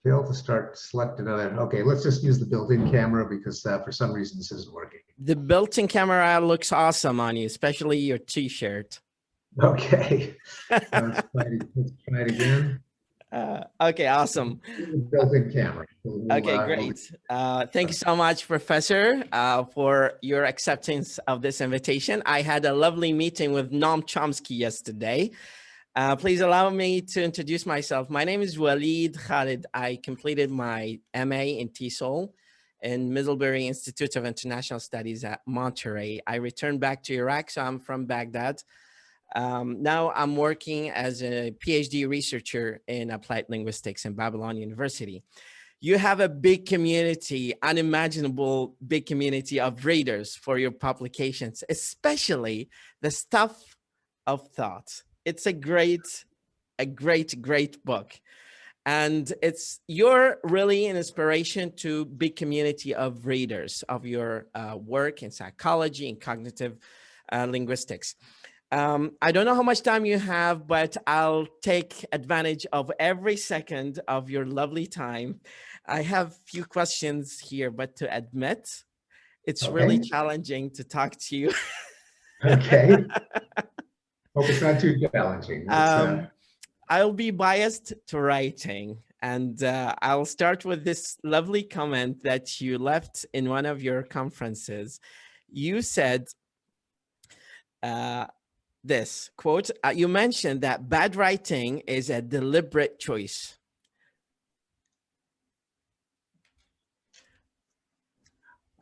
Fail to start, select another. Okay, let's just use the built-in camera because for some reason this isn't working. The built-in camera looks awesome on you, especially your t-shirt. Okay, let's try it again. Okay, awesome. Built-in camera. Okay, great. Thank you so much, Professor, for your acceptance of this invitation. I had a lovely meeting with Noam Chomsky yesterday. Please allow me to introduce myself. My name is Walid Khalid. I completed my MA in TESOL in Middlebury Institute of International Studies at Monterey. I returned back to Iraq, so I'm from Baghdad. Now I'm working as a PhD researcher in applied linguistics in Babylon University. You have a big community, unimaginable big community of readers for your publications, especially the Stuff of Thought. It's a great book. And you're really an inspiration to big community of readers of your work in psychology and cognitive linguistics. I don't know how much time you have, but I'll take advantage of every second of your lovely time. I have a few questions here, but to admit, it's really challenging to talk to you. Okay. Hope it's not too challenging. I'll be biased to writing, and I'll start with this lovely comment that you left in one of your conferences. You said, this quote, you mentioned that bad writing is a deliberate choice.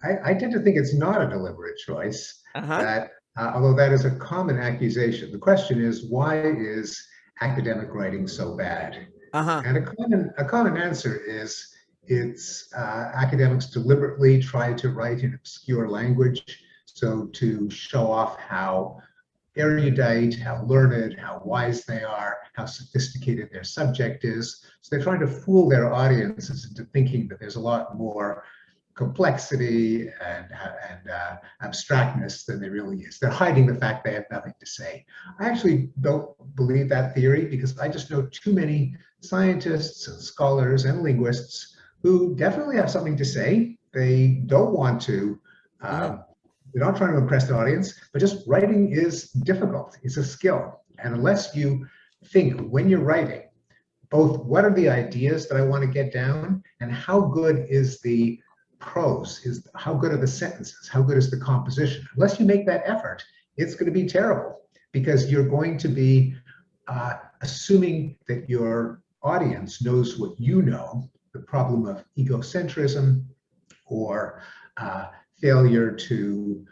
I tend to think it's not a deliberate choice. That although that is a common accusation, the question is, why is academic writing so bad? And a common answer is it's academics deliberately try to write in obscure language, so to show off how erudite, how learned, how wise they are, how sophisticated their subject is. So they're trying to fool their audiences into thinking that there's a lot more complexity and abstractness than there really is. They're hiding the fact they have nothing to say. I actually don't believe that theory because I just know too many scientists and scholars and linguists who definitely have something to say. They don't want to they're not trying to impress the audience, but just writing is difficult. It's a skill. And unless you think when you're writing, both what are the ideas that I want to get down and how good is the prose, how good are the sentences, how good is the composition. Unless you make that effort, it's going to be terrible because you're going to be assuming that your audience knows what you know, the problem of egocentrism or failure to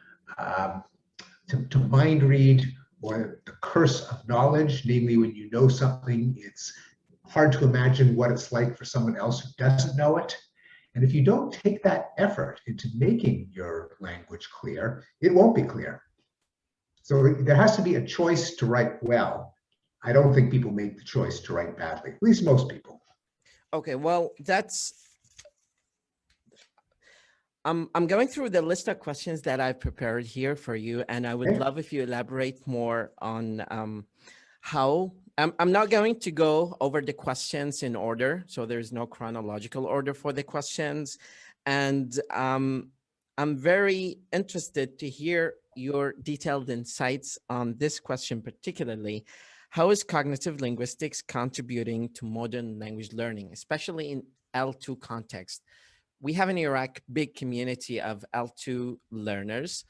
mind read, or the curse of knowledge, namely when you know something, it's hard to imagine what it's like for someone else who doesn't know it. And if you don't take that effort into making your language clear, it won't be clear. So there has to be a choice to write well. I don't think people make the choice to write badly, at least most people. Okay, well, I'm going through the list of questions that I've prepared here for you, and I would love if you elaborate more on how. I'm not going to go over the questions in order, so there's no chronological order for the questions. And I'm very interested to hear your detailed insights on this question particularly. How is cognitive linguistics contributing to modern language learning, especially in L2 context? We have in Iraq big community of L2 learners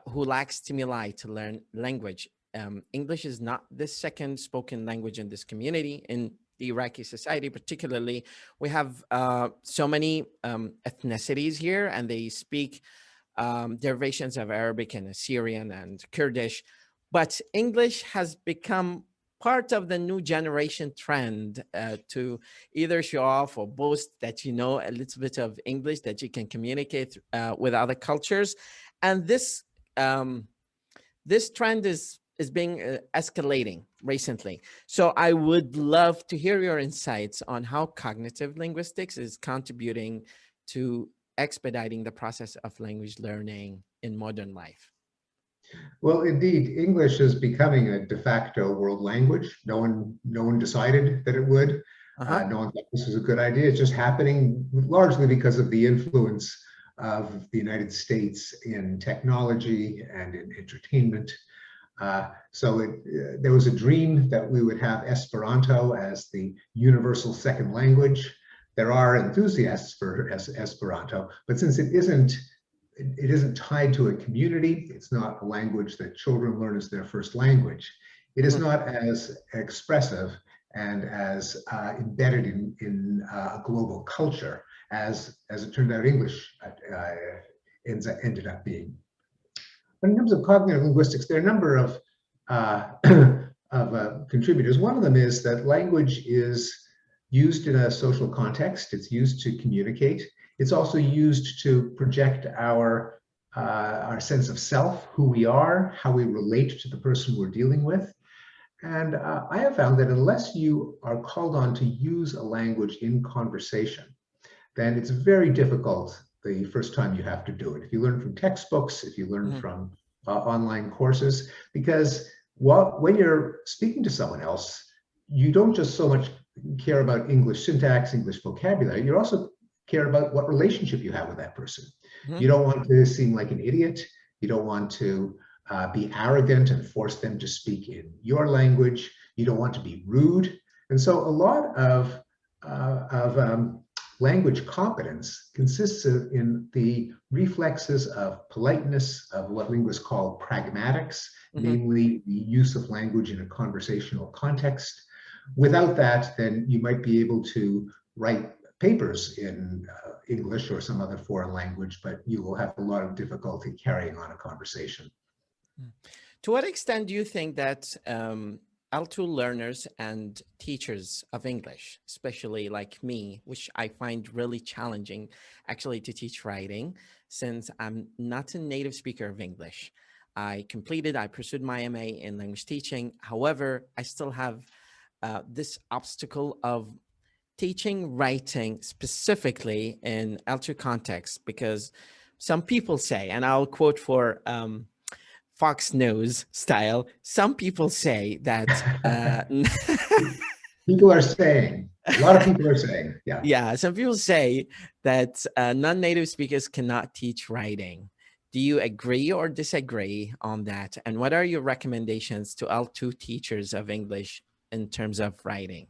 who lack stimuli to learn language. English is not the second spoken language in this community. In the Iraqi society particularly, we have so many ethnicities here, and they speak derivations of Arabic and Assyrian and Kurdish. But English has become part of the new generation trend to either show off or boast that you know a little bit of English, that you can communicate with other cultures. And this trend is being escalating recently. So I would love to hear your insights on how cognitive linguistics is contributing to expediting the process of language learning in modern life. Well, indeed, English is becoming a de facto world language. No one decided that it would. No one thought this was a good idea. It's just happening largely because of the influence of the United States in technology and in entertainment. There was a dream that we would have Esperanto as the universal second language. There are enthusiasts for Esperanto, but since it isn't tied to a community, it's not a language that children learn as their first language. It is not as expressive and as embedded in a global culture as it turned out English ended up being. But in terms of cognitive linguistics, there are a number of contributors. One of them is that language is used in a social context. It's used to communicate. It's also used to project our sense of self, who we are, how we relate to the person we're dealing with. And I have found that unless you are called on to use a language in conversation, then it's very difficult the first time you have to do it. If you learn from textbooks, if you learn from online courses, because when you're speaking to someone else, you don't just so much care about English syntax, English vocabulary, you also care about what relationship you have with that person. You don't want to seem like an idiot. You don't want to be arrogant and force them to speak in your language. You don't want to be rude. And so a lot of language competence consists in the reflexes of politeness, of what linguists call pragmatics, namely the use of language in a conversational context. Without that, then you might be able to write papers in English or some other foreign language, but you will have a lot of difficulty carrying on a conversation. To what extent do you think that L2 learners and teachers of English, especially like me, which I find really challenging actually to teach writing, since I'm not a native speaker of English. I pursued my MA in language teaching. However, I still have this obstacle of teaching writing specifically in L2 context, because some people say, and I'll quote for Fox News style, some people say that people are saying, a lot of people are saying, yeah, some people say that non-native speakers cannot teach writing. Do you agree or disagree on that? And what are your recommendations to L2 teachers of English in terms of writing?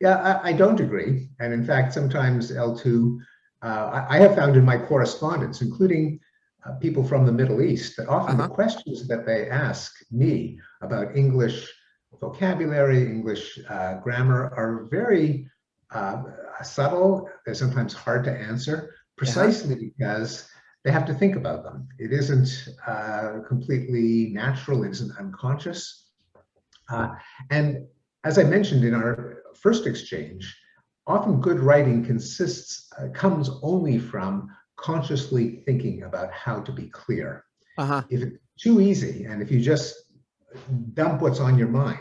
Yeah, I don't agree. And in fact, sometimes L2, I have found in my correspondence, including people from the Middle East, that often the questions that they ask me about English vocabulary, English grammar are very subtle. They're sometimes hard to answer, precisely because they have to think about them. It isn't completely natural, it isn't unconscious. And as I mentioned in our first exchange, often good writing comes only from consciously thinking about how to be clear. If it's too easy, and if you just dump what's on your mind,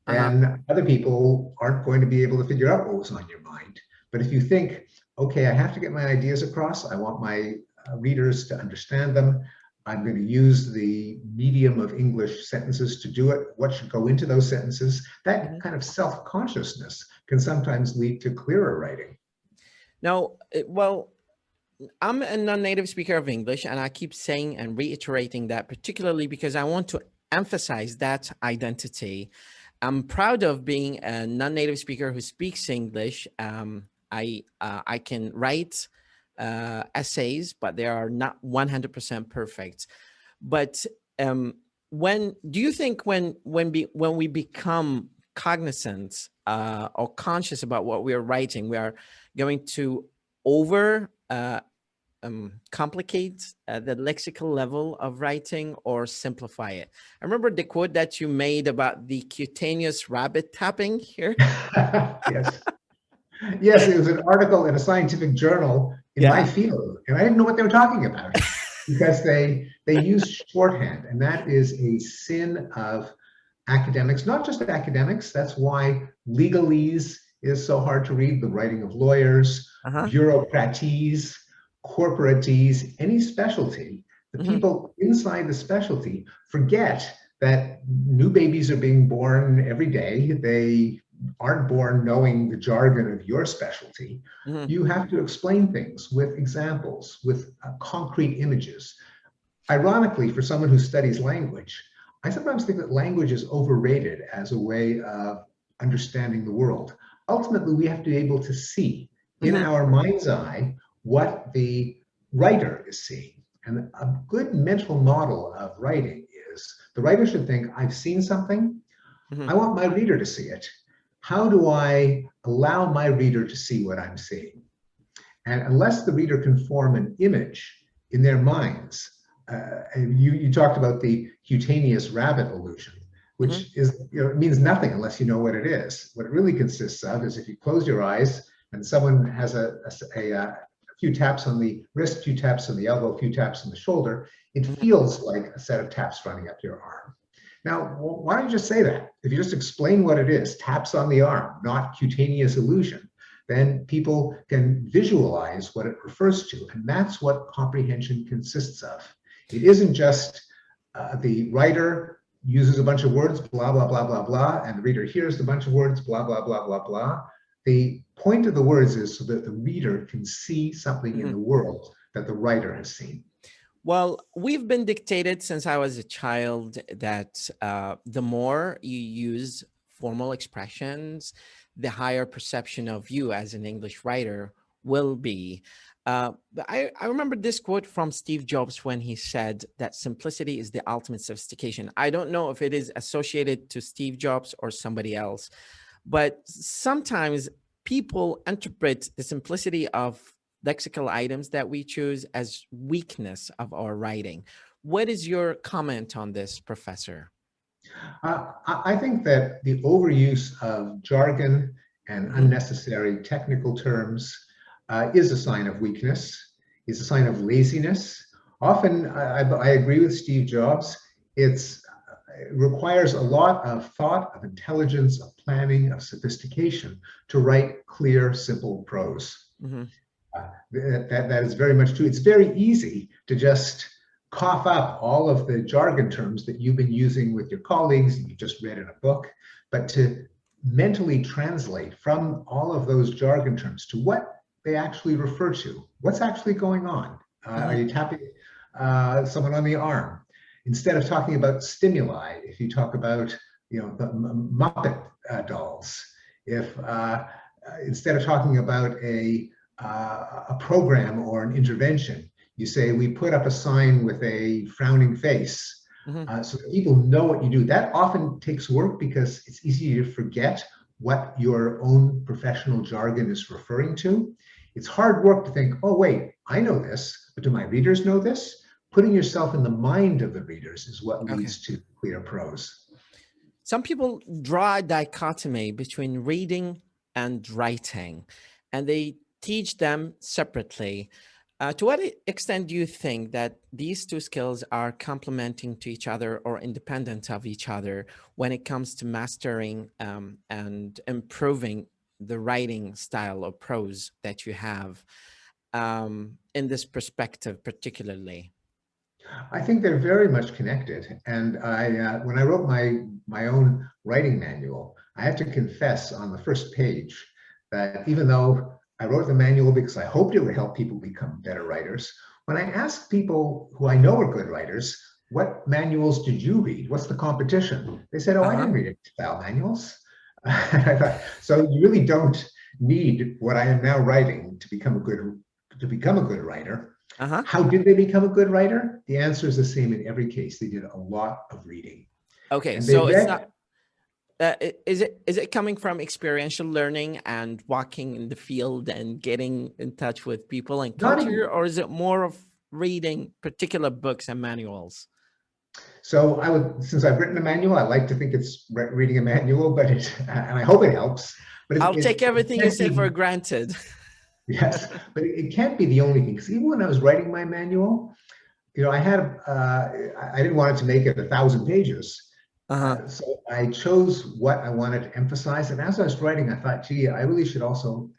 then other people aren't going to be able to figure out what was on your mind. But if you think, okay, I have to get my ideas across, I want my readers to understand them, I'm going to use the medium of English sentences to do it, what should go into those sentences, that kind of self-consciousness can sometimes lead to clearer writing. Now, well, I'm a non-native speaker of English, and I keep saying and reiterating that, particularly because I want to emphasize that identity. I'm proud of being a non-native speaker who speaks English. I can write essays, but they are not 100% perfect. But do you think when we become cognizant or conscious about what we are writing, we are going to complicate the lexical level of writing or simplify it? I remember the quote that you made about the cutaneous rabbit tapping here. Yes. Yes, it was an article in a scientific journal in my field, and I didn't know what they were talking about because they use shorthand, and that is a sin of academics, not just academics. That's why legalese is so hard to read, the writing of lawyers, bureaucratese, corporatese, any specialty. The people inside the specialty forget that new babies are being born every day. They aren't born knowing the jargon of your specialty. You have to explain things with examples, with concrete images. Ironically, for someone who studies language, I sometimes think that language is overrated as a way of understanding the world. Ultimately, we have to be able to see in our mind's eye what the writer is seeing. And a good mental model of writing is the writer should think, I've seen something, I want my reader to see it. How do I allow my reader to see what I'm seeing? And unless the reader can form an image in their minds, and you talked about the cutaneous rabbit illusion, which is, it means nothing unless you know what it is. What it really consists of is if you close your eyes and someone has a few taps on the wrist, few taps on the elbow, few taps on the shoulder, it feels like a set of taps running up your arm. Now, why don't you just say that? If you just explain what it is, taps on the arm, not cutaneous illusion, then people can visualize what it refers to. And that's what comprehension consists of. It isn't just the writer uses a bunch of words, blah, blah, blah, blah, blah, and the reader hears the bunch of words, blah, blah, blah, blah, blah. The point of the words is so that the reader can see something in the world that the writer has seen. Well, we've been dictated since I was a child that the more you use formal expressions, the higher perception of you as an English writer will be. I remember this quote from Steve Jobs when he said that simplicity is the ultimate sophistication. I don't know if it is associated to Steve Jobs or somebody else, but sometimes people interpret the simplicity of lexical items that we choose as weakness of our writing. What is your comment on this, Professor? I think that the overuse of jargon and unnecessary technical terms is a sign of weakness, is a sign of laziness. Often, I agree with Steve Jobs, it requires a lot of thought, of intelligence, of planning, of sophistication to write clear, simple prose. That is very much true. It's very easy to just cough up all of the jargon terms that you've been using with your colleagues and you just read in a book, but to mentally translate from all of those jargon terms to what they actually refer to, what's actually going on. Are you tapping someone on the arm? Instead of talking about stimuli, if you talk about, the Muppet dolls, if instead of talking about a program or an intervention, you say, we put up a sign with a frowning face, so that people know what you do. That often takes work because it's easy to forget what your own professional jargon is referring to. It's hard work to think, oh, wait, I know this, but do my readers know this? Putting yourself in the mind of the readers is what leads to clear prose. Some people draw a dichotomy between reading and writing, and they teach them separately. To what extent do you think that these two skills are complementing to each other or independent of each other when it comes to mastering and improving the writing style of prose that you have in this perspective particularly? I think they're very much connected. And when I wrote my own writing manual, I had to confess on the first page that even though I wrote the manual because I hoped it would help people become better writers, when I asked people who I know are good writers, what manuals did you read? What's the competition? They said, oh, I didn't read any style manuals. I thought, so you really don't need what I am now writing to become a good writer. How did they become a good writer? The answer is the same in every case. They did a lot of reading. Okay, and so it's not. Is it coming from experiential learning and walking in the field and getting in touch with people and culture, or is it more of reading particular books and manuals? So since I've written a manual, I like to think it's reading a manual, but and I hope it helps. But I'll take everything you say for granted. Yes, but it can't be the only thing. Because even when I was writing my manual, I didn't want it to make it 1,000 pages. So I chose what I wanted to emphasize. And as I was writing, I thought, gee, I really should also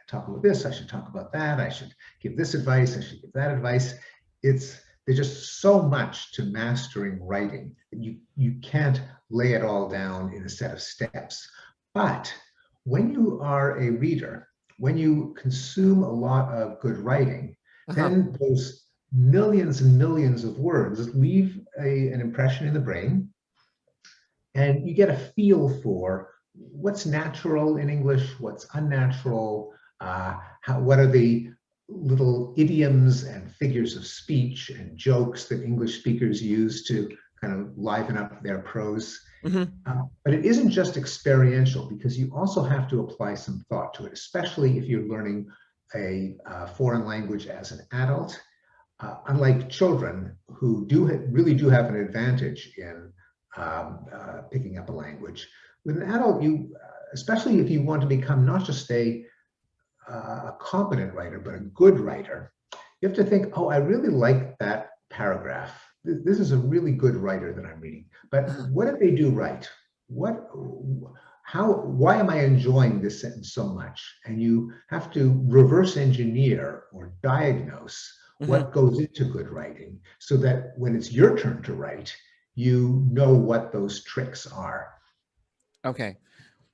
talk about this. I should talk about that. I should give this advice. I should give that advice. There's just so much to mastering writing that you can't lay it all down in a set of steps. But when you are a reader, when you consume a lot of good writing, then those millions and millions of words leave an impression in the brain, and you get a feel for what's natural in English, what's unnatural, what are the little idioms and figures of speech and jokes that English speakers use to kind of liven up their prose. But it isn't just experiential, because you also have to apply some thought to it, especially if you're learning a foreign language as an adult. Unlike children who really do have an advantage in picking up a language, with an adult, especially if you want to become not just a competent writer, but a good writer, you have to think, oh, I really like that paragraph. This is a really good writer that I'm reading, but what did they do right? Why am I enjoying this sentence so much? And you have to reverse engineer or diagnose what goes into good writing, so that when it's your turn to write, you know what those tricks are. Okay.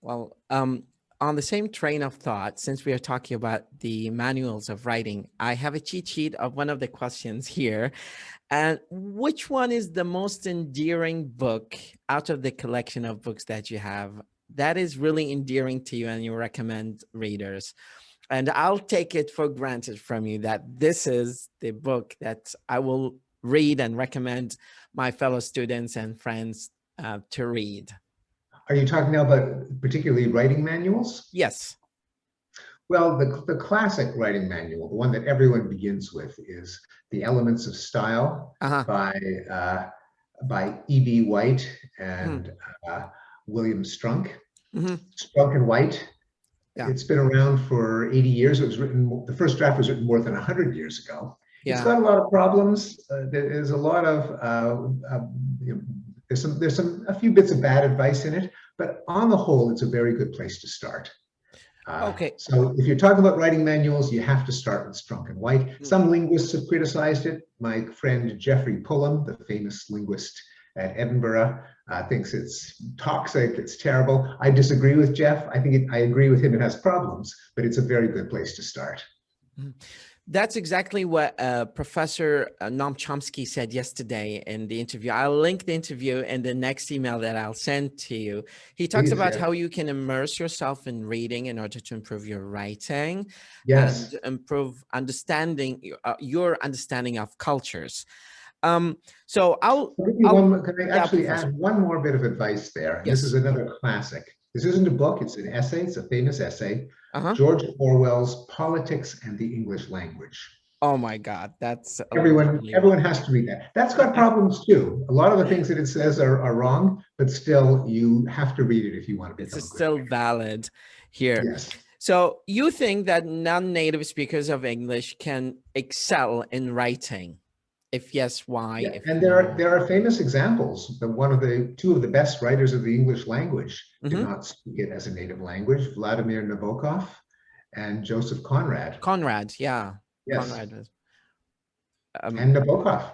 Well, on the same train of thought, since we are talking about the manuals of writing, I have a cheat sheet of one of the questions here. And which one is the most endearing book out of the collection of books that you have that is really endearing to you and you recommend readers? And I'll take it for granted from you that this is the book that I will read and recommend my fellow students and friends to read. Are you talking now about particularly writing manuals? Yes. Well, the classic writing manual, the one that everyone begins with, is The Elements of Style by E.B. White and William Strunk. Strunk and White. Yeah. It's been around for 80 years. It was written, the first draft was written more than 100 years ago. Yeah. It's got a lot of problems. There's a lot of, there's a few bits of bad advice in it, but on the whole, it's a very good place to start. Okay. So if you're talking about writing manuals, you have to start with Strunk and White. Some linguists have criticized it. My friend Geoffrey Pullum, the famous linguist at Edinburgh, thinks it's toxic, it's terrible. I disagree with Jeff. I agree with him. It has problems, but it's a very good place to start. That's exactly what Professor Noam Chomsky said yesterday in the interview. I'll link the interview in the next email that I'll send to you. He talks about how you can immerse yourself in reading in order to improve your writing and improve understanding, your understanding of cultures. So can I actually add one more bit of advice there? Yes. This is another classic. This isn't a book, it's an essay. It's a famous essay. George Orwell's Politics and the English Language. Oh my God, that's everyone has to read that. That's got problems too. A lot of the things that it says are wrong, but still you have to read it if you want to become It's still valid here. Yes. So you think that non-native speakers of English can excel in writing? If yes, why? Yeah. And there are famous examples. Two of the best writers of the English language did not speak it as a native language: Vladimir Nabokov and Joseph Conrad. Conrad, yeah. Yes. Conrad. And Nabokov.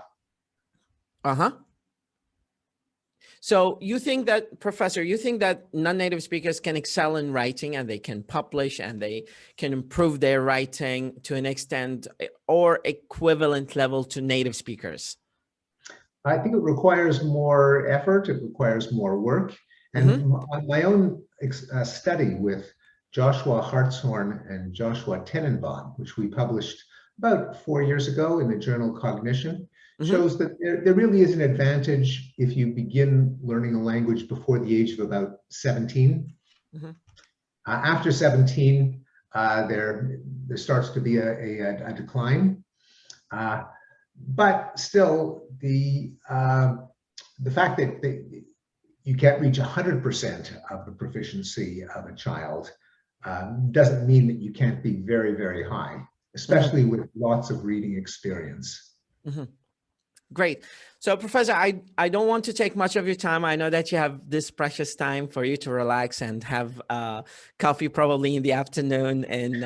So you think that, Professor, you think that non-native speakers can excel in writing and they can publish and they can improve their writing to an extent or equivalent level to native speakers? I think it requires more effort. It requires more work. And my own study with Joshua Hartshorn and Joshua Tenenbaum, which we published about 4 years ago in the journal Cognition, shows that there really is an advantage if you begin learning a language before the age of about 17. After 17, there starts to be a decline. But still, the fact that you can't reach 100% of the proficiency of a child doesn't mean that you can't be very, very high, especially with lots of reading experience. Great. So, Professor, I don't want to take much of your time. I know that you have this precious time for you to relax and have coffee probably in the afternoon and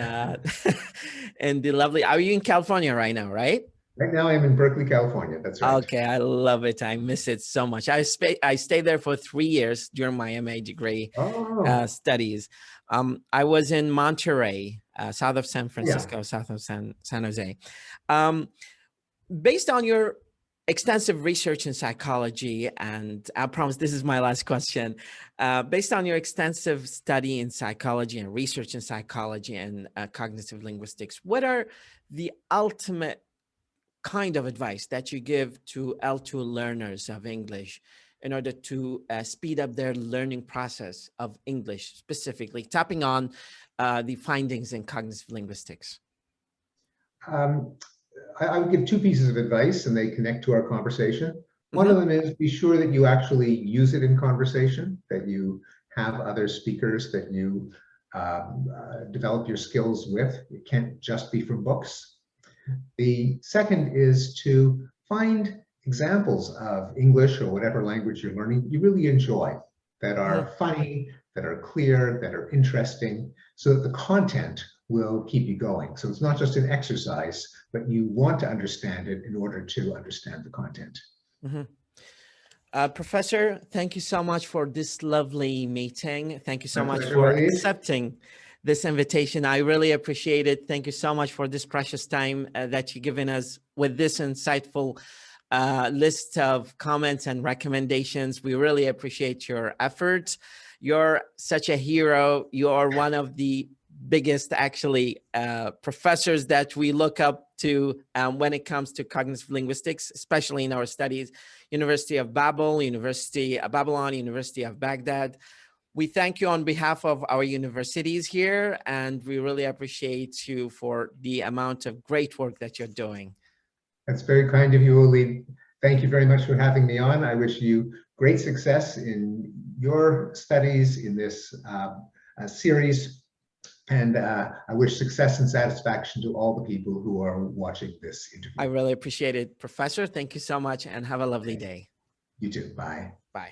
and the lovely, are you in California right now, right? Right now I'm in Berkeley, California. That's right. Okay, I love it. I miss it so much. I stayed there for 3 years during my MA degree studies. I was in Monterey, south of San Francisco, south of San Jose. Based on your extensive research in psychology, and I promise this is my last question, based on your extensive study in psychology and research in psychology and cognitive linguistics, what are the ultimate kind of advice that you give to L2 learners of English in order to speed up their learning process of English, specifically tapping on the findings in cognitive linguistics? I would give two pieces of advice, and they connect to our conversation. One of them is be sure that you actually use it in conversation, that you have other speakers that you develop your skills with. It can't just be from books. The second is to find examples of English or whatever language you're learning you really enjoy, that are funny, that are clear, that are interesting, so that the content will keep you going. So it's not just an exercise, but you want to understand it in order to understand the content. Professor, thank you so much for this lovely meeting. Thank you so much pleasure, for Waleed. accepting this invitation. I really appreciate it. Thank you so much for this precious time that you've given us with this insightful list of comments and recommendations. We really appreciate your efforts. You're such a hero. You are one of the biggest, actually, professors that we look up to when it comes to cognitive linguistics, especially in our studies. University of Babylon, University of Baghdad. We thank you on behalf of our universities here, and we really appreciate you for the amount of great work that you're doing. That's very kind of you, Waleed. Thank you very much for having me on. I wish you great success in your studies in this series, and I wish success and satisfaction to all the people who are watching this interview. I really appreciate it, Professor. Thank you so much, and have a lovely day. You too. Bye. Bye.